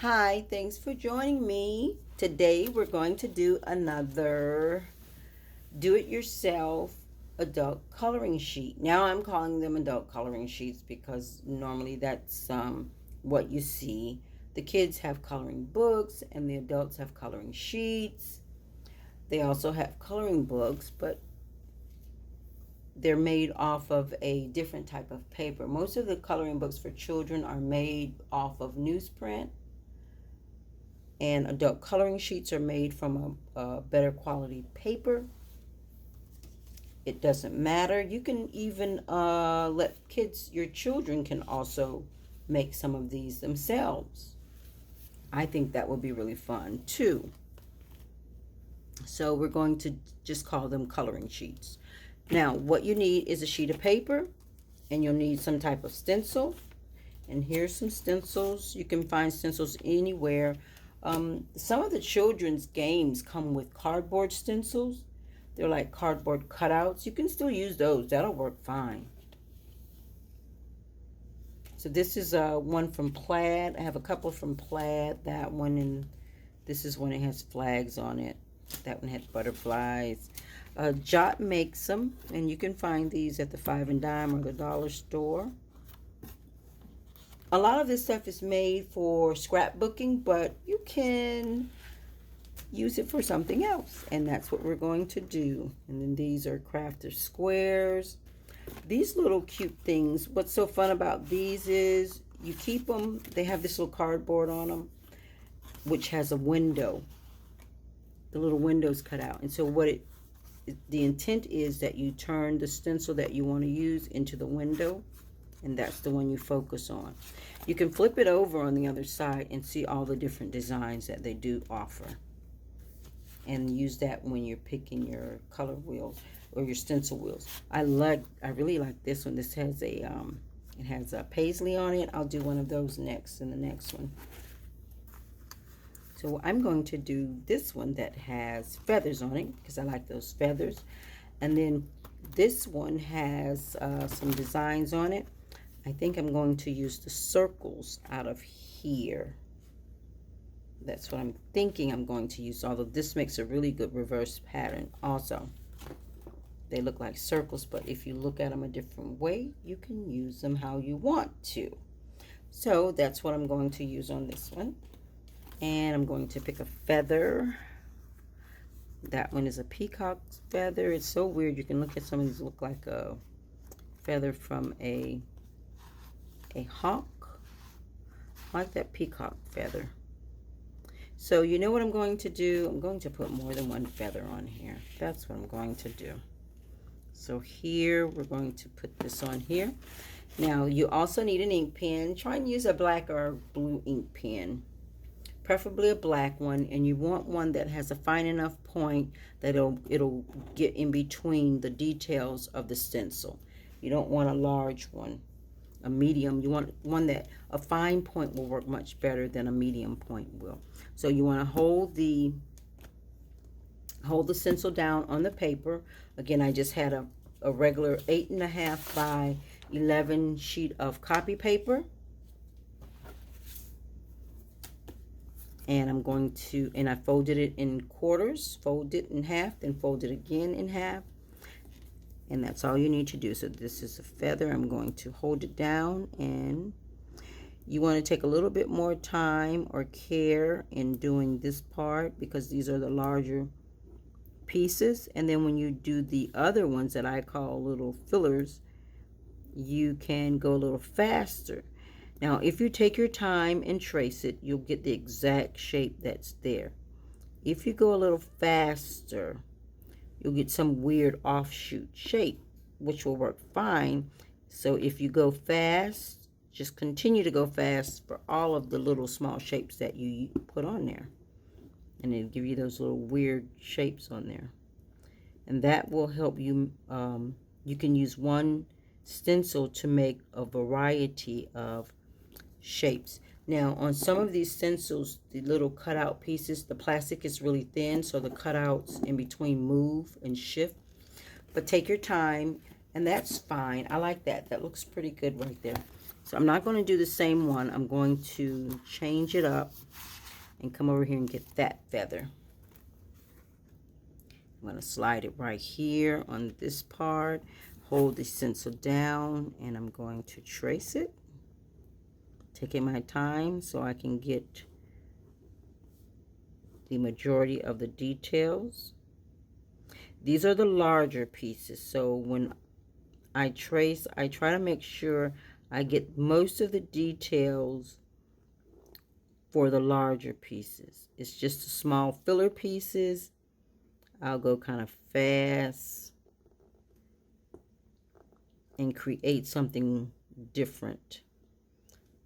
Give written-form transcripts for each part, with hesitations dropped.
Hi, thanks for joining me. Today we're going to do another do-it-yourself adult coloring sheet. Now I'm calling them adult coloring sheets because normally that's what you see. The kids have coloring books and the adults have coloring sheets. They also have coloring books, but they're made off of a different type of paper. Most of the coloring books for children are made off of newsprint, and adult coloring sheets are made from a better quality paper. It doesn't matter. You can even let kids, your children can also make some of these themselves. I think that would be really fun too. So we're going to just call them coloring sheets. Now what you need is a sheet of paper, and you'll need some type of stencil. And here's some stencils. You can find stencils anywhere. Some of the children's games come with cardboard stencils. They're like cardboard cutouts. You can still use those. That'll work fine. So this is one from Plaid. I have a couple from Plaid. That one, and this is one that has flags on it. That one had butterflies. Jot makes them, and you can find these at the 5 and Dime or the dollar store. A lot of this stuff is made for scrapbooking, but you can use it for something else, and that's what we're going to do. And then these are crafter squares. These little cute things, what's so fun about these is you keep them, they have this little cardboard on them, which has a window. The little window's cut out, and so the intent is that you turn the stencil that you want to use into the window, and that's the one you focus on. You can flip it over on the other side and see all the different designs that they do offer, and use that when you're picking your color wheels or your stencil wheels. I really like this one. This has it has a paisley on it. I'll do one of those next in the next one. So I'm going to do this one that has feathers on it because I like those feathers. And then this one has some designs on it. I think I'm going to use the circles out of here. That's what I'm thinking I'm going to use, although this makes a really good reverse pattern also. They look like circles, but if you look at them a different way, you can use them how you want to. So that's what I'm going to use on this one. And I'm going to pick a feather. That one is a peacock's feather. It's so weird. You can look at some of these, look like a feather from a hawk. I like that peacock feather. So you know what I'm going to do? I'm going to put more than one feather on here. That's what I'm going to do. So here, we're going to put this on here. Now, you also need an ink pen. Try and use a black or blue ink pen. Preferably a black one, and you want one that has a fine enough point that it'll get in between the details of the stencil. You don't want a large one, a medium. You want one that a fine point will work much better than a medium point will. So you want to hold the stencil down on the paper. Again, I just had a regular 8.5 by 11 sheet of copy paper. And I'm going to, and I folded it in quarters, fold it in half, then fold it again in half. And that's all you need to do. So this is a feather. I'm going to hold it down, and you want to take a little bit more time or care in doing this part because these are the larger pieces. And then when you do the other ones that I call little fillers, you can go a little faster. Now, if you take your time and trace it, you'll get the exact shape that's there. If you go a little faster, you'll get some weird offshoot shape, which will work fine. So if you go fast, just continue to go fast for all of the little small shapes that you put on there. And it'll give you those little weird shapes on there. And that will help you. You can use one stencil to make a variety of shapes. Now, on some of these stencils, the little cutout pieces, the plastic is really thin, so the cutouts in between move and shift. But take your time, and that's fine. I like that. That looks pretty good right there. So I'm not going to do the same one. I'm going to change it up and come over here and get that feather. I'm going to slide it right here on this part, hold the stencil down, and I'm going to trace it. Taking my time so I can get the majority of the details. These are the larger pieces, so when I trace, I try to make sure I get most of the details for the larger pieces. It's just the small filler pieces. I'll go kind of fast and create something different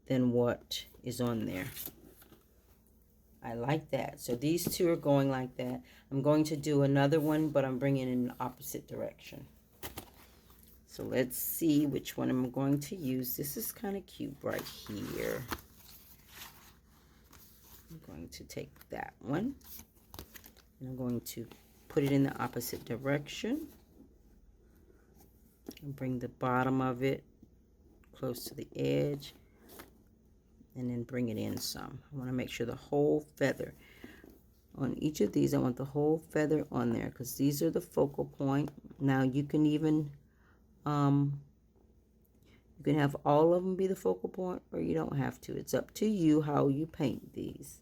than what is on there. I like that. So these two are going like that. I'm going to do another one, but I'm bringing it in the opposite direction. So let's see which one I'm going to use. This is kind of cute right here. I'm going to take that one, and I'm going to put it in the opposite direction and bring the bottom of it close to the edge, and then bring it in some. I want to make sure the whole feather on each of these, I want the whole feather on there because these are the focal point. Now you can even you can have all of them be the focal point, or you don't have to. It's up to you how you paint these.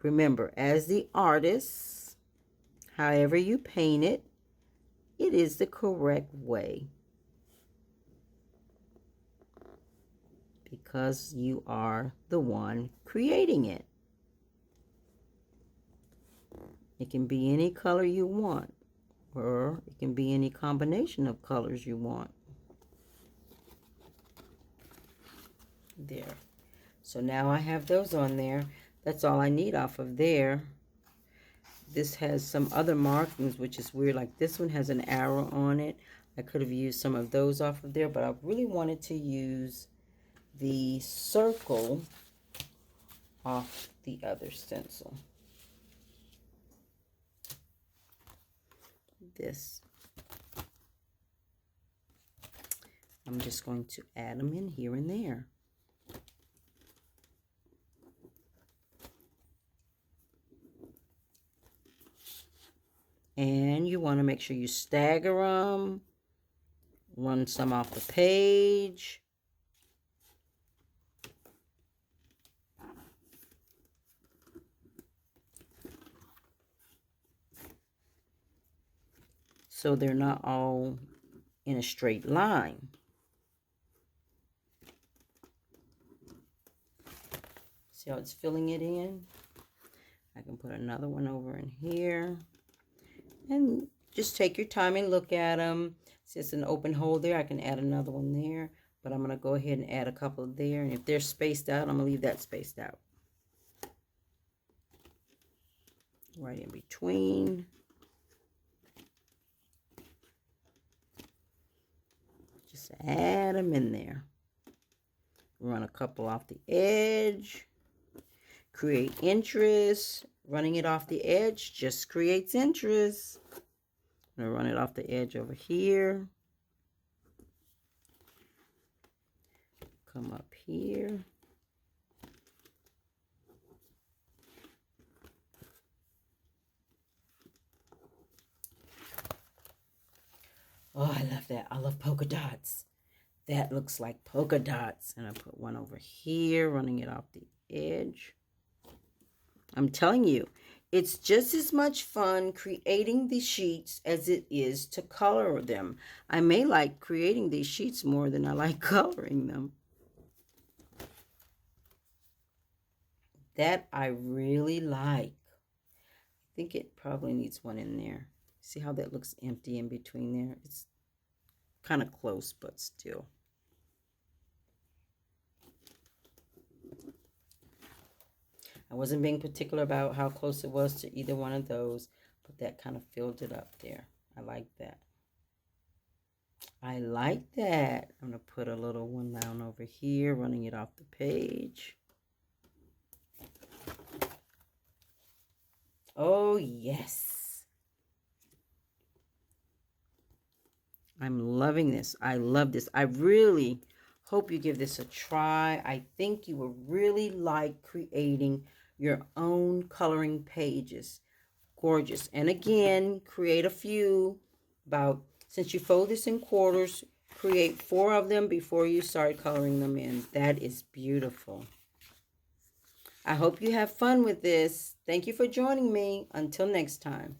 Remember, as the artist, however you paint it, it is the correct way, because you are the one creating it. It can be any color you want, or it can be any combination of colors you want. There. So now I have those on there. That's all I need off of there. This has some other markings, which is weird. Like this one has an arrow on it. I could have used some of those off of there, but I really wanted to use the circle off the other stencil. This. I'm just going to add them in here and there. And you want to make sure you stagger them, run some off the page. So they're not all in a straight line. See how it's filling it in? I can put another one over in here. And just take your time and look at them. See, it's an open hole there. I can add another one there. But I'm going to go ahead and add a couple there. And if they're spaced out, I'm going to leave that spaced out. Right in between. Just add them in there. Run a couple off the edge. Create interest. Running it off the edge just creates interest. I'm going to run it off the edge over here. Come up here. Oh, I love that. I love polka dots. That looks like polka dots. And I put one over here, running it off the edge. I'm telling you, it's just as much fun creating the sheets as it is to color them. I may like creating these sheets more than I like coloring them. That I really like. I think it probably needs one in there. See how that looks empty in between there? It's kind of close, but still. I wasn't being particular about how close it was to either one of those, but that kind of filled it up there. I like that. I like that. I'm going to put a little one down over here, running it off the page. Oh, yes. I'm loving this. I love this. I really Hope you give this a try. I think you will really like creating your own coloring pages. Gorgeous. And again, create a few. Since you fold this in quarters, create 4 of them before you start coloring them in. That is beautiful. I hope you have fun with this. Thank you for joining me. Until next time.